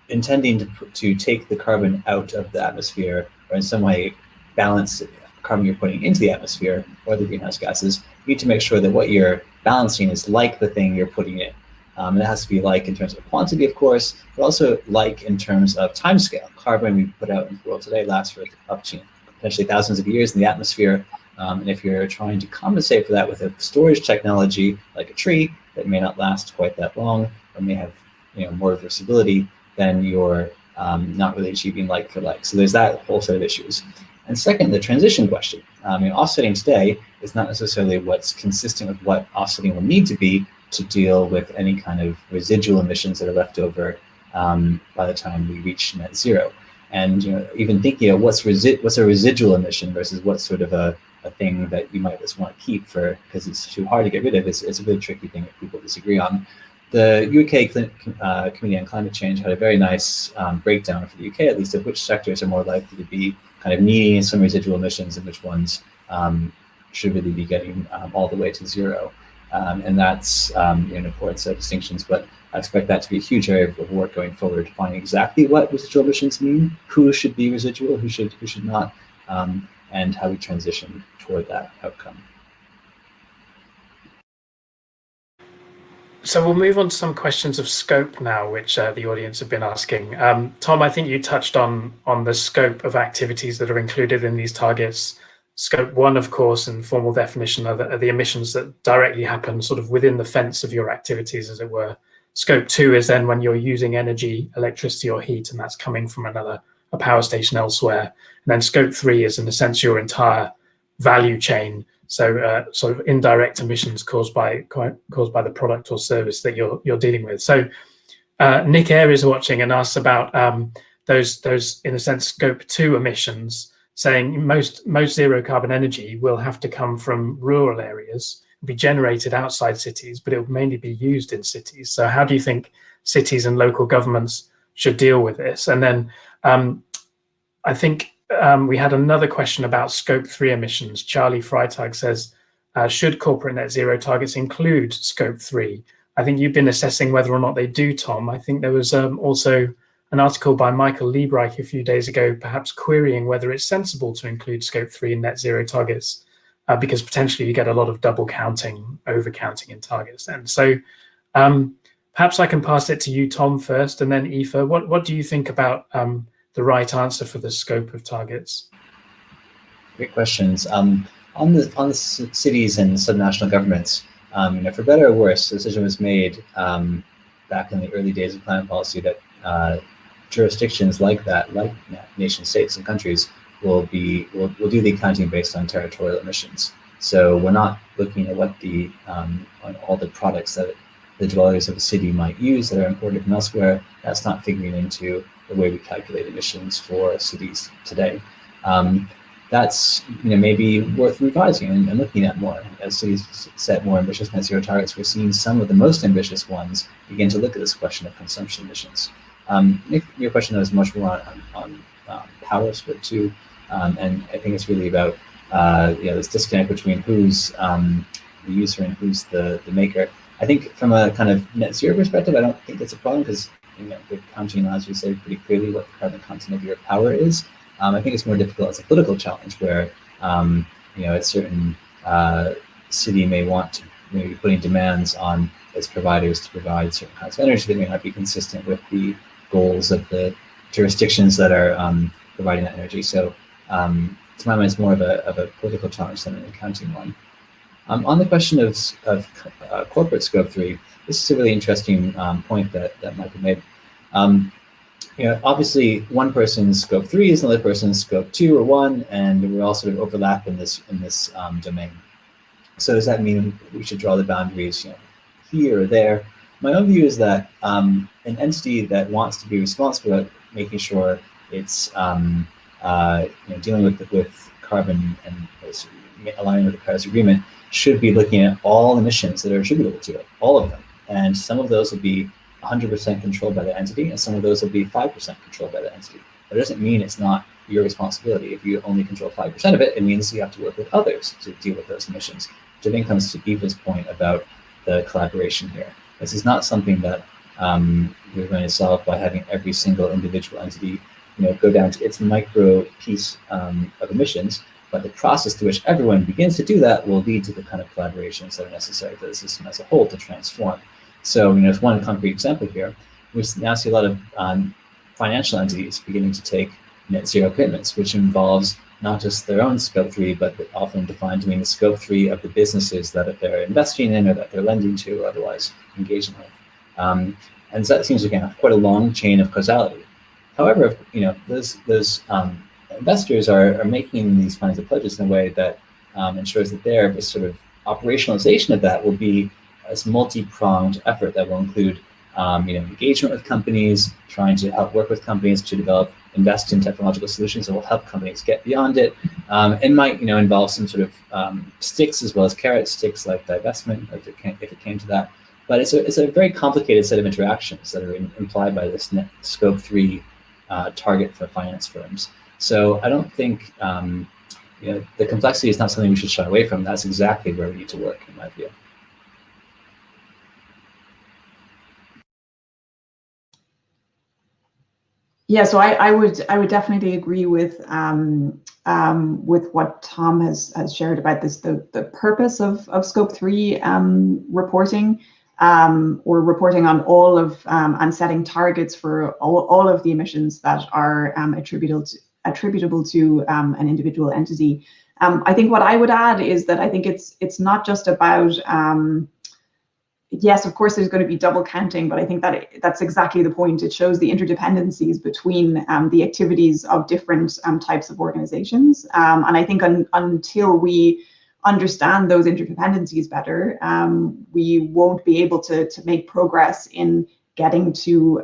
intending to take the carbon out of the atmosphere, or in some way balance the carbon you're putting into the atmosphere or the greenhouse gases, you need to make sure that what you're balancing is like the thing you're putting in. And it has to be like in terms of quantity, of course, but also like in terms of timescale. Carbon we put out in the world today lasts for up to potentially thousands of years in the atmosphere. And if you're trying to compensate for that with a storage technology like a tree that may not last quite that long or may have more reversibility, then you're not really achieving like for like. So there's that whole set of issues. And second, the transition question. Offsetting today is not necessarily what's consistent with what offsetting will need to be to deal with any kind of residual emissions that are left over by the time we reach net zero. And even thinking of what's a residual emission versus what's sort of a thing that you might just want to keep because it's too hard to get rid of, it's a really tricky thing that people disagree on. The UK Committee on Climate Change had a very nice breakdown for the UK, at least, of which sectors are more likely to be kind of needing some residual emissions and which ones should really be getting all the way to zero. And that's an important set of distinctions, but I expect that to be a huge area of work going forward to find exactly what residual emissions mean, who should be residual, who should not, and how we transition toward that outcome. So we'll move on to some questions of scope now, which the audience have been asking. Tom, I think you touched on the scope of activities that are included in these targets. Scope 1, of course, and formal definition are the emissions that directly happen sort of within the fence of your activities, as it were. Scope 2 is then when you're using energy, electricity or heat, and that's coming from a power station elsewhere. And then Scope 3 is, in a sense, your entire value chain. So sort of indirect emissions caused by the product or service that you're dealing with. So Nick Eyre is watching and asks about those in a sense Scope 2 emissions, saying most zero carbon energy will have to come from rural areas, be generated outside cities, but it will mainly be used in cities. So how do you think cities and local governments should deal with this? And then I think we had another question about Scope 3 emissions. Charlie Freitag says, should corporate net zero targets include Scope 3? I think you've been assessing whether or not they do, Tom. I think there was also an article by Michael Liebreich a few days ago, perhaps querying whether it's sensible to include Scope 3 in net zero targets, because potentially you get a lot of double counting, over counting in targets then. So perhaps I can pass it to you, Tom, first, and then Aoife. What do you think about the right answer for the scope of targets? Great questions. On the cities and subnational governments, for better or worse, the decision was made back in the early days of climate policy that jurisdictions like that, like nation states and countries, will do the accounting based on territorial emissions. So we're not looking at what on all the products that the dwellers of a city might use that are imported from elsewhere. That's not figuring into the way we calculate emissions for cities today. That's maybe worth revising and looking at more. As cities set more ambitious net zero targets, we're seeing some of the most ambitious ones begin to look at this question of consumption emissions. Your question was much more on power Scope 2, and I think it's really about this disconnect between who's the user and who's the maker. I think from a kind of net zero perspective, I don't think it's a problem because the counting allows you to say pretty clearly what the carbon content of your power is. I think it's more difficult as a political challenge where a certain city may want to maybe putting demands on its providers to provide certain kinds of energy that may not be consistent with the goals of the jurisdictions that are providing that energy. So to my mind, it's more of a political challenge than an accounting one. On the question of corporate Scope 3, this is a really interesting point that Michael made. Obviously, one person's Scope 3 is another person's Scope 2 or 1, and we all sort of overlap in this domain. So does that mean we should draw the boundaries, here or there? My own view is that an entity that wants to be responsible at making sure it's dealing with carbon and aligning with the Paris Agreement should be looking at all emissions that are attributable to it, all of them. And some of those will be 100% controlled by the entity, and some of those will be 5% controlled by the entity. That doesn't mean it's not your responsibility. If you only control 5% of it, it means you have to work with others to deal with those emissions. Which I think comes to Aoife's point about the collaboration here. This is not something that we're going to solve by having every single individual entity go down to its micro piece of emissions, but the process through which everyone begins to do that will lead to the kind of collaborations that are necessary for the system as a whole to transform. So, as one concrete example here, we now see a lot of financial entities beginning to take net zero commitments, which involves not just their own scope 3, but often defined to mean the scope 3 of the businesses that they're investing in or that they're lending to or otherwise engaging with. And so that seems, again, quite a long chain of causality. However, those investors are making these kinds of pledges in a way that ensures that their sort of operationalization of that will be a multi-pronged effort that will include engagement with companies, trying to help work with companies to invest in technological solutions that will help companies get beyond it, and might involve some sort of sticks as well as carrot, sticks like divestment, if it came to that. But it's a very complicated set of interactions that are implied by this net scope 3 target for finance firms. So I don't think the complexity is not something we should shy away from. That's exactly where we need to work, in my view. Yeah, so I would definitely agree with what Tom has shared about this. The purpose of Scope 3 reporting, or reporting on all of and setting targets for all of the emissions that are attributable to an individual entity. I think what I would add is that I think it's not just about yes, of course, there's going to be double counting, but I think that's exactly the point. It shows the interdependencies between the activities of different types of organizations. And I think until we understand those interdependencies better, we won't be able to make progress in getting to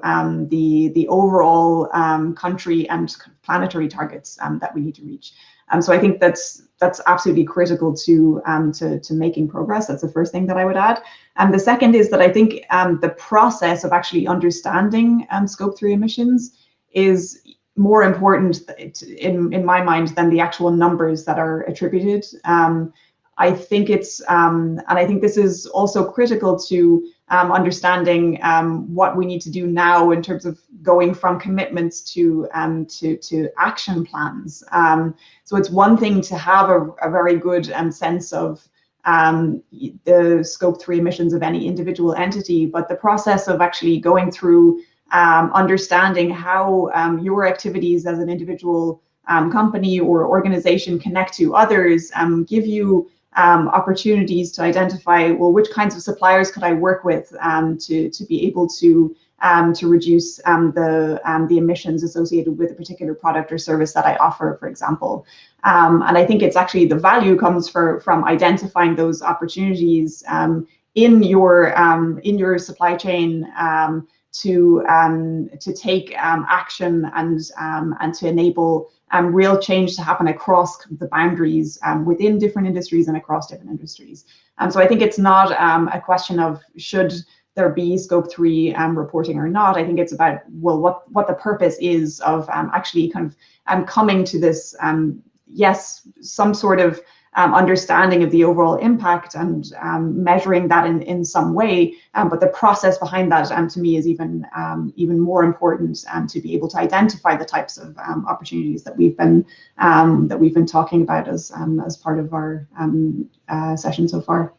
the overall country and planetary targets that we need to reach. So I think that's absolutely critical to making progress. That's the first thing that I would add. And the second is that I think the process of actually understanding Scope 3 emissions is more important in my mind than the actual numbers that are attributed. I think and I think this is also critical to understanding what we need to do now in terms of going from commitments to action plans. So it's one thing to have a very good sense of the Scope 3 emissions of any individual entity, but the process of actually going through understanding how your activities as an individual company or organization connect to others, give you opportunities to identify, well, which kinds of suppliers could I work with to be able to reduce the emissions associated with a particular product or service that I offer, for example. And I think it's actually the value comes from identifying those opportunities in your supply chain to take action and to enable real change to happen across the boundaries within different industries and across different industries. So I think it's not a question of should there be Scope 3 reporting or not. I think it's about, well, what the purpose is of actually kind of coming to this, yes, some sort of understanding of the overall impact and measuring that in some way, but the process behind that to me is even more important to be able to identify the types of opportunities that we've been talking about as part of our session so far.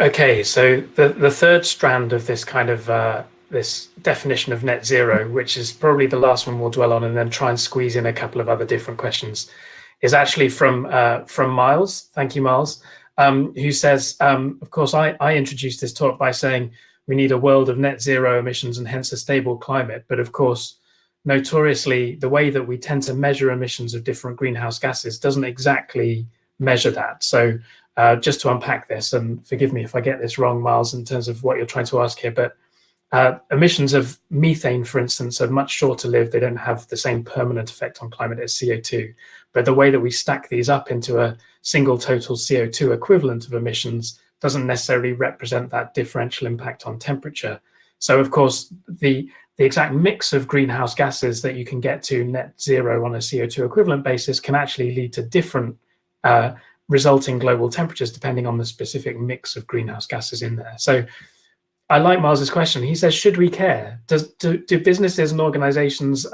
Okay, so the third strand of this kind of this definition of net zero, which is probably the last one we'll dwell on, and then try and squeeze in a couple of other different questions, is actually from Miles. Thank you, Miles, who says, of course, I introduced this talk by saying we need a world of net zero emissions and hence a stable climate. But of course, notoriously, the way that we tend to measure emissions of different greenhouse gases doesn't exactly measure that. So just to unpack this, and forgive me if I get this wrong, Miles, in terms of what you're trying to ask here, but emissions of methane, for instance, are much shorter lived. They don't have the same permanent effect on climate as CO2. But the way that we stack these up into a single total CO2 equivalent of emissions doesn't necessarily represent that differential impact on temperature. So, of course, the exact mix of greenhouse gases that you can get to net zero on a CO2 equivalent basis can actually lead to different resulting global temperatures depending on the specific mix of greenhouse gases in there. So I like Miles's question. He says, should we care? Do businesses and organizations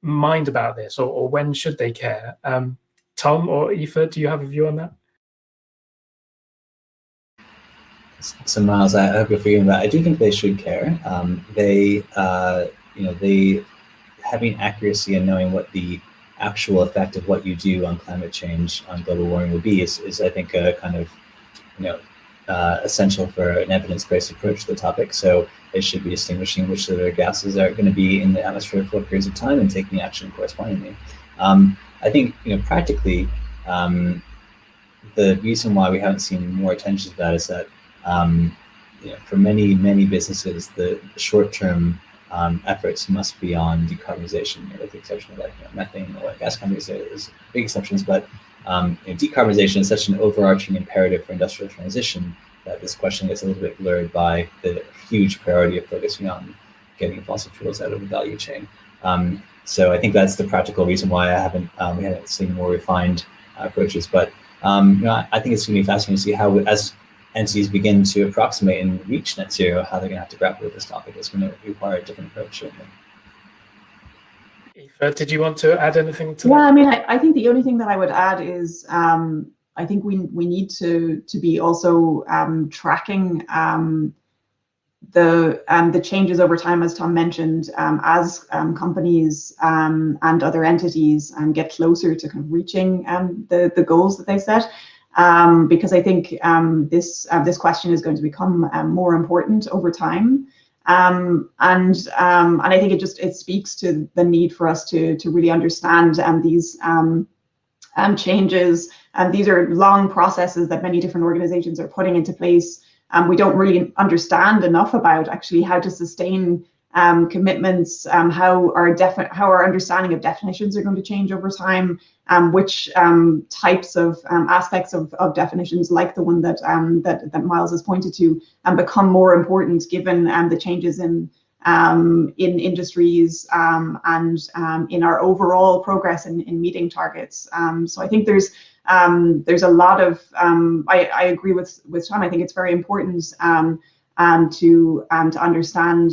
mind about this, or when should they care? Tom or Aoife, do you have a view on that? So Miles, I hope you're feeling that. I do think they should care. They having accuracy and knowing what the actual effect of what you do on climate change, on global warming will be is I think a kind of, essential for an evidence-based approach to the topic. So it should be distinguishing which of the gases are going to be in the atmosphere for periods of time and taking action correspondingly. I think, practically, the reason why we haven't seen more attention to that is that, for many businesses, the short-term efforts must be on decarbonization, with the exception of methane or gas companies. There's big exceptions, but decarbonization is such an overarching imperative for industrial transition that this question gets a little bit blurred by the huge priority of focusing on getting fossil fuels out of the value chain. So I think that's the practical reason why we haven't seen more refined approaches. But I think it's going to be fascinating to see how, as entities begin to approximate and reach net zero, how they're going to have to grapple with this topic. It's going to require a different approach, certainly. Aoife, did you want to add anything to that? Yeah, I mean, I think the only thing that I would add is I think we need to be also tracking the changes over time, as Tom mentioned, as companies and other entities get closer to kind of reaching the goals that they set. Because I think this question is going to become more important over time. And I think it speaks to the need for us to really understand these changes. And these are long processes that many different organizations are putting into place. We don't really understand enough about actually how to sustain commitments, how our understanding of definitions are going to change over time, which types of aspects of definitions, like the one that Miles has pointed to, become more important given the changes in industries and in our overall progress in meeting targets. So I think there's a lot of I agree with Tom. I think it's very important to understand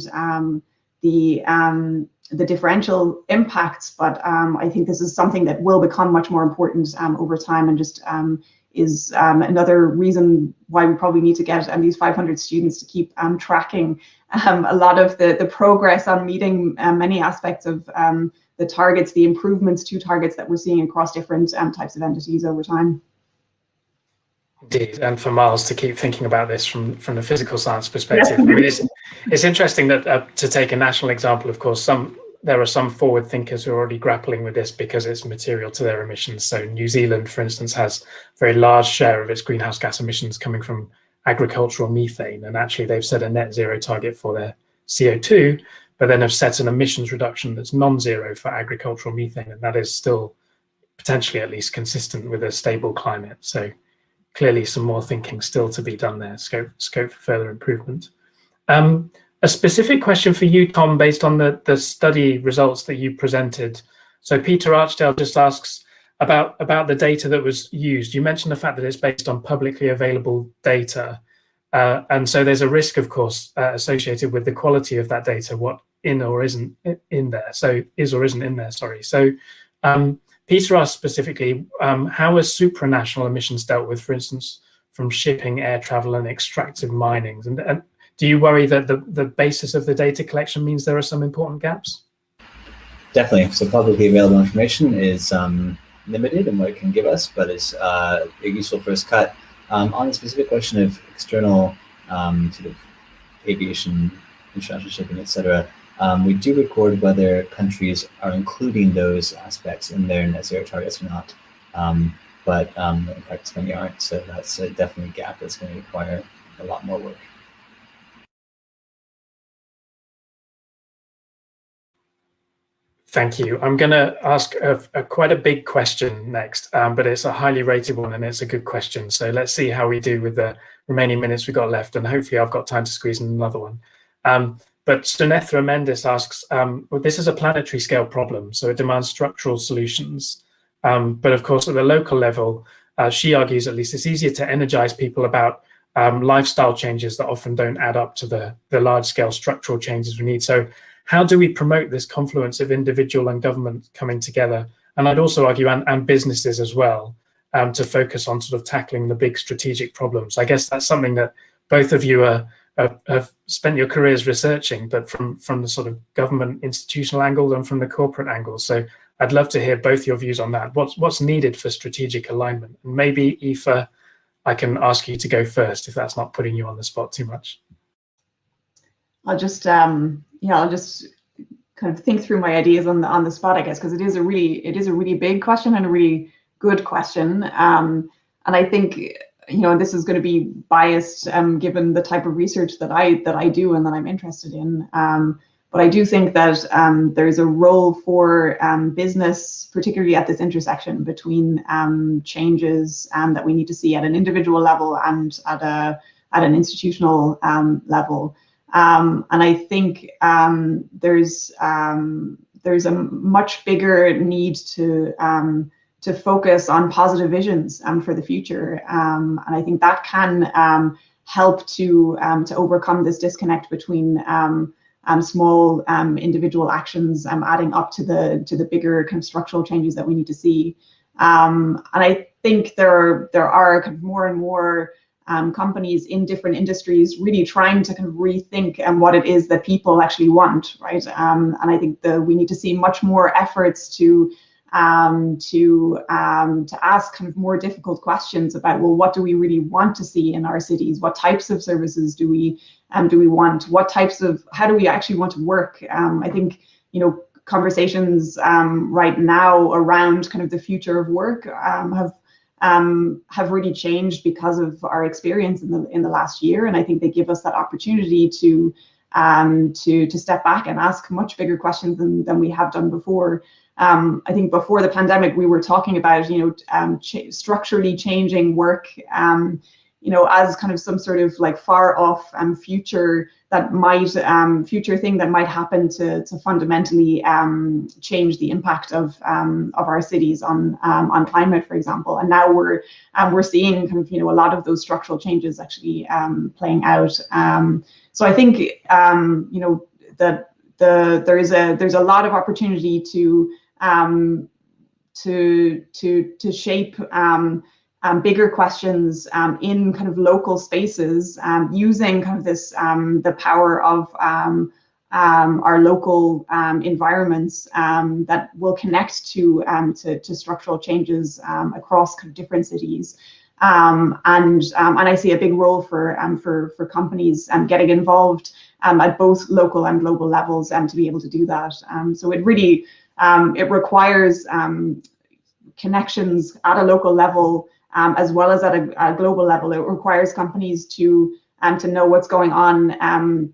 the differential impacts, but I think this is something that will become much more important over time, and just is another reason why we probably need to get these 500 students to keep tracking a lot of the progress on meeting many aspects of the targets, the improvements to targets that we're seeing across different types of entities over time. Indeed, and for Miles to keep thinking about this from the physical science perspective. I mean, it's interesting that to take a national example, of course, there are some forward thinkers who are already grappling with this because it's material to their emissions. So New Zealand, for instance, has a very large share of its greenhouse gas emissions coming from agricultural methane, and actually they've set a net zero target for their CO2, but then have set an emissions reduction that's non-zero for agricultural methane, and that is still potentially at least consistent with a stable climate. So clearly some more thinking still to be done there, scope for further improvement. A specific question for you, Tom, based on the study results that you presented. So Peter Archdale just asks about the data that was used. You mentioned the fact that it's based on publicly available data. And so there's a risk, of course, associated with the quality of that data, what in or isn't in there. So is or isn't in there, sorry. So Peter asked specifically, how are supranational emissions dealt with, for instance, from shipping, air travel, and extractive mining? And do you worry that the basis of the data collection means there are some important gaps? Definitely. So publicly available information is limited in what it can give us, but it's a useful first cut. On the specific question of external sort of aviation, international shipping, etc., we do record whether countries are including those aspects in their net zero targets or not. But in practice, many aren't. So that's definitely a gap that's going to require a lot more work. Thank you. I'm going to ask quite a big question next, but it's a highly rated one and it's a good question. So let's see how we do with the remaining minutes we've got left, and hopefully I've got time to squeeze in another one. But Sunethra Mendes asks, well, this is a planetary scale problem, so it demands structural solutions. But of course, at the local level, she argues at least it's easier to energize people about lifestyle changes that often don't add up to the large scale structural changes we need. So how do we promote this confluence of individual and government coming together? And I'd also argue, and businesses as well, to focus on sort of tackling the big strategic problems. I guess that's something that both of you have spent your careers researching, but from the sort of government institutional angle and from the corporate angle. So I'd love to hear both your views on that. What's needed for strategic alignment? And maybe, Aoife, I can ask you to go first if that's not putting you on the spot too much. I'll just kind of think through my ideas on the spot, I guess, because it is a really big question and a really good question. And I think, this is going to be biased given the type of research that I do and that I'm interested in. But I do think that there's a role for business, particularly at this intersection between changes that we need to see at an individual level and at an institutional level. And I think there's a much bigger need to focus on positive visions for the future, and I think that can help to overcome this disconnect between small individual actions adding up to the bigger kind of structural changes that we need to see. And I think there are kind of more and more companies in different industries really trying to kind of rethink what it is that people actually want, right? And I think we need to see much more efforts to ask kind of more difficult questions about, well, what do we really want to see in our cities? What types of services do we want? How do we actually want to work? I think, conversations right now around kind of the future of work have really changed because of our experience in the last year, and I think they give us that opportunity to step back and ask much bigger questions than we have done before. I think before the pandemic, we were talking about structurally changing work, as kind of some sort of like far off future thing that might happen to fundamentally change the impact of our cities on climate, for example. And now we're seeing kind of a lot of those structural changes actually playing out. So I think that there's a lot of opportunity to shape bigger questions in kind of local spaces, using kind of this the power of our local environments that will connect to structural changes across kind of different cities. And I see a big role for companies getting involved at both local and global levels to be able to do that. So it really it requires connections at a local level as well as at a global level. It requires companies to know what's going on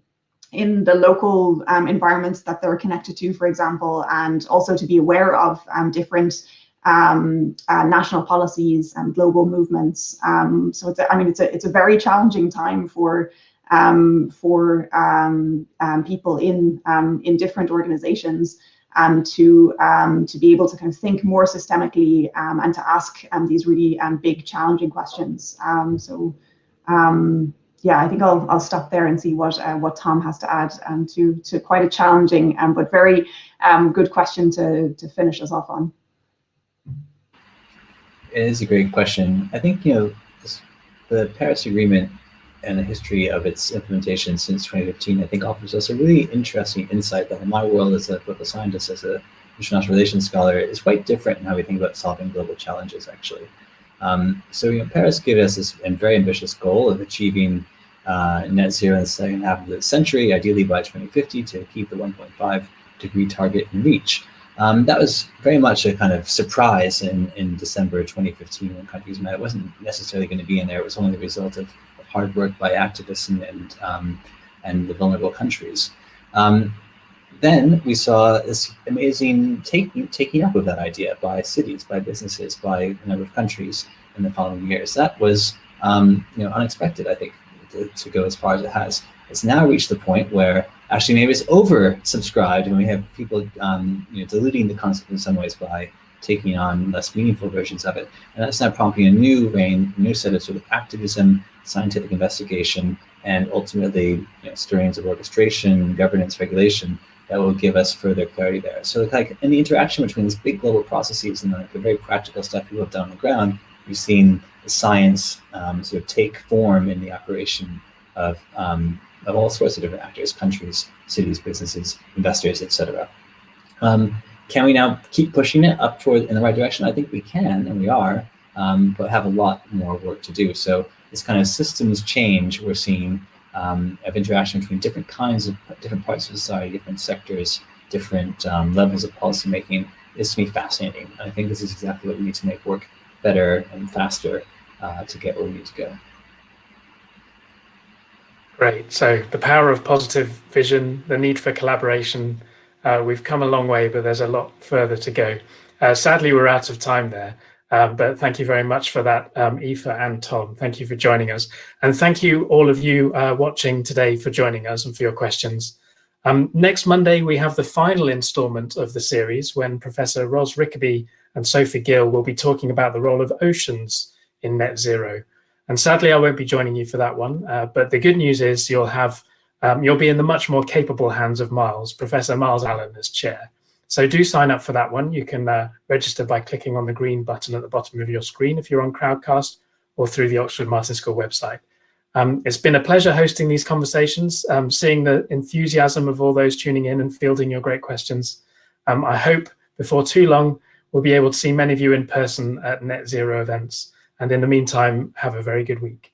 in the local environments that they're connected to, for example, and also to be aware of different national policies and global movements. So it's a very challenging time for people in different organizations to be able to kind of think more systemically and to ask these really big challenging questions. Yeah, I think I'll stop there and see what Tom has to add to quite a challenging but very good question to finish us off on. It is a great question. I think the Paris Agreement and the history of its implementation since 2015, I think offers us a really interesting insight that in my world as a political scientist, as a international relations scholar, is quite different in how we think about solving global challenges, actually. So Paris gave us this very ambitious goal of achieving net zero in the second half of the century, ideally by 2050, to keep the 1.5 degree target in reach. That was very much a kind of surprise in December 2015 when countries met. It wasn't necessarily going to be in there. It was only the result of hard work by activists and the vulnerable countries. Then we saw this amazing taking up of that idea by cities, by businesses, by a number of countries in the following years. That was unexpected, I think, to go as far as it has. It's now reached the point where actually maybe it's oversubscribed, and we have people diluting the concept in some ways by taking on less meaningful versions of it. And that's now prompting a new set of sort of activism, scientific investigation, and ultimately stirrings of orchestration, governance, regulation that will give us further clarity there. So like in the interaction between these big global processes and the very practical stuff people have done on the ground, we've seen the science sort of take form in the operation of all sorts of different actors, countries, cities, businesses, investors, etc. Can we now keep pushing it up toward in the right direction? I think we can, and we are, but have a lot more work to do. So this kind of systems change we're seeing of interaction between different kinds of different parts of society, different sectors, different levels of policymaking is, to me, fascinating. And I think this is exactly what we need to make work better and faster to get where we need to go. Great. So the power of positive vision, the need for collaboration. We've come a long way, but there's a lot further to go. Sadly, we're out of time there, but thank you very much for that, Aoife and Tom. Thank you for joining us. And thank you, all of you watching today, for joining us and for your questions. Next Monday, we have the final installment of the series when Professor Ros Rickaby and Sophie Gill will be talking about the role of oceans in net zero. And sadly, I won't be joining you for that one. But the good news is you'll be in the much more capable hands of Professor Miles Allen as chair. So do sign up for that one. You can register by clicking on the green button at the bottom of your screen if you're on Crowdcast, or through the Oxford Martin School website. It's been a pleasure hosting these conversations, seeing the enthusiasm of all those tuning in and fielding your great questions. I hope before too long, we'll be able to see many of you in person at net zero events. And in the meantime, have a very good week.